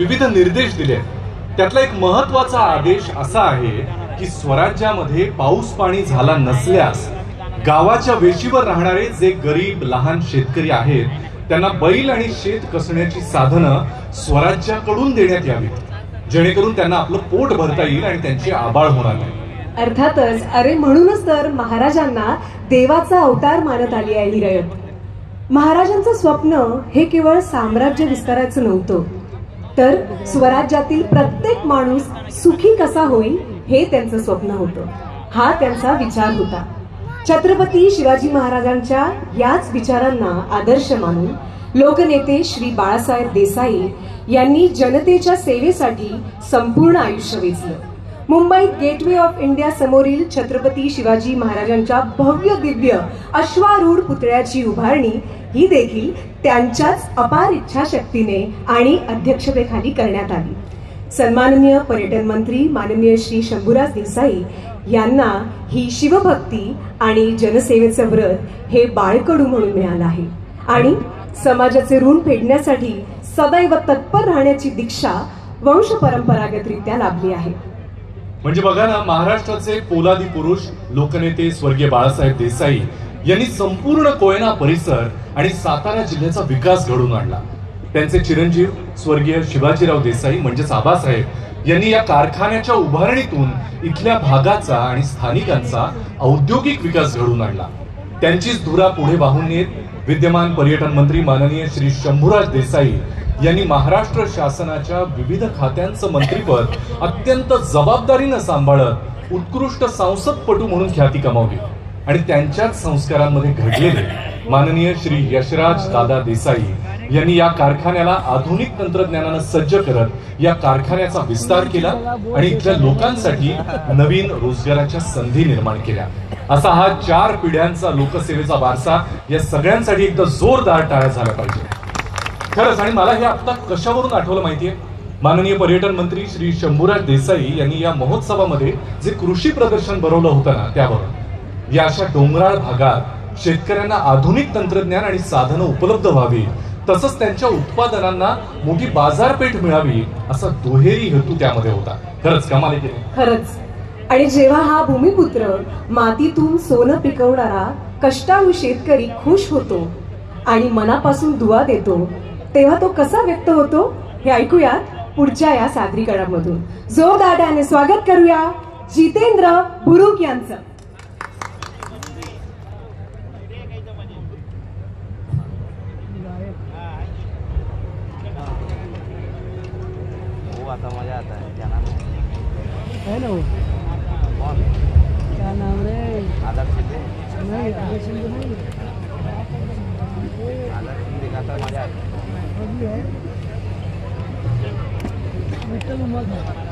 विविध निर्देश दिले। त्यातला एक महत्त्वाचा आदेश असा आहे की स्वराज्यामध्ये पाऊस पाणी झाला नसल्यास गावाच्या वेशीवर राहणारे जे गरीब लहान शेतकरी आहेत त्यांना बैल आणि शेत कसण्याची साधनं स्वराज्याकडून देण्यात यावीत, जेणेकरून त्यांना आपलं पोट भरता येईल आणि त्यांची आबाळ होणार नाही। अर्थातच, अरे म्हणूनच तर महाराजांना देवाचा अवतार मानत आली आहे ही रयत। महाराजांचं स्वप्न हे केवळ साम्राज्य विस्ताराचं नव्हतं, तर स्वराज्यातील प्रत्येक माणूस सुखी कसा होईल हे त्यांचं स्वप्न होतं। हा त्यांचा विचार होता। छत्रपती शिवाजी महाराजांच्या याच विचारांना आदर्श मानून लोकनेते श्री बाळासाहेब देसाई यांनी जनतेच्या सेवेसाठी संपूर्ण आयुष्य वेचलं। मुंबईत गेटवे ऑफ इंडिया समोरील छत्रपती शिवाजी महाराजांच्या भव्य दिव्य अश्वारूढ पुतळ्याची उभारणी ही देखील त्यांच्याच अपार इच्छाशक्तीने आणि अध्यक्षतेखाली करण्यात आली। सन्माननीय पर्यटन मंत्री माननीय श्री शंभूराज देसाई यांना ही शिवभक्ती आणि जनसेवेचं व्रत हे बाळकडू म्हणून मिळालं आहे आणि समाजाचे ऋण फेडण्यासाठी सदैव तत्पर राहण्याची दीक्षा वंश परंपरागतरित्या लाभली आहे। म्हणजे बघा ना, महाराष्ट्राचे पोलादी पुरुष लोकनेते स्वर्गीय बाळासाहेब देसाई यांनी संपूर्ण कोयना परिसर आणि सातारा जिल्ह्याचा विकास घडवून आणला। त्यांचे चिरंजीव स्वर्गीय शिवाजीराव देसाई म्हणजेच आबासाहेब यांनी या कारखान्याच्या उभारणीतून इथल्या भागाचा आणि स्थानिकांचा औद्योगिक विकास घडवून आणला। त्यांचीच धुरा पुढे वाहून नेत विद्यमान पर्यटन मंत्री माननीय श्री शंभूराज देसाई यांनी महाराष्ट्र शासनाच्या विविध खात्यांचं मंत्रीपद अत्यंत जबाबदारीनं सांभाळत उत्कृष्ट संसदपटू म्हणून ख्याती कमावली आणि त्यांच्याच संस्कारांमध्ये घडलेले माननीय श्री यशराज दादा देसाई यांनी या कारखान्याला आधुनिक तंत्रज्ञानानं सज्ज करत या कारखान्याचा विस्तार केला आणि इथल्या लोकांसाठी नवीन रोजगाराच्या संधी निर्माण केल्या। असा हा 4 पिढ्यांचा लोकसेवेचा वारसा या सगळ्यांसाठी एकदा जोरदार टाळ्या झाला पाहिजे खरंच। आणि मला हे आता कशावरून आठवलं माहितीये, माननीय पर्यटन मंत्री श्री शंभूराज देसाई यांनी या महोत्सवामध्ये जे कृषी प्रदर्शन भरवलं होतं ना, त्यावरून या अशा डोंगराळ भागात शेतकऱ्यांना आधुनिक तंत्रज्ञान आणि साधनं उपलब्ध व्हावी, तसंच त्यांच्या उत्पादनांना मोठी बाजारपेठ मिळावी असा दुहेरी हेतू त्यामध्ये होता। खरंच कमाल आहे। खरंच। आणि जेव्हा हा भूमिपुत्र मातीतून सोनं पिकवणारा कष्टाळू शेतकरी खुश होतो आणि मनापासून दुआ देतो, तेव्हा तो कसा व्यक्त होतो हे ऐकूयात पुढच्या या सादरीकरणामधून। जोरदार स्वागत करूया जितेंद्र बुरुक यांचं। आता मजा आता है। क्या नाम है ना वो? कौन? क्या नाम रे? आदर शिंदे? नहीं, आदर शिंदे नहीं। आदर शिंदे का तो मजा आता है। विठ्ठल उमद है।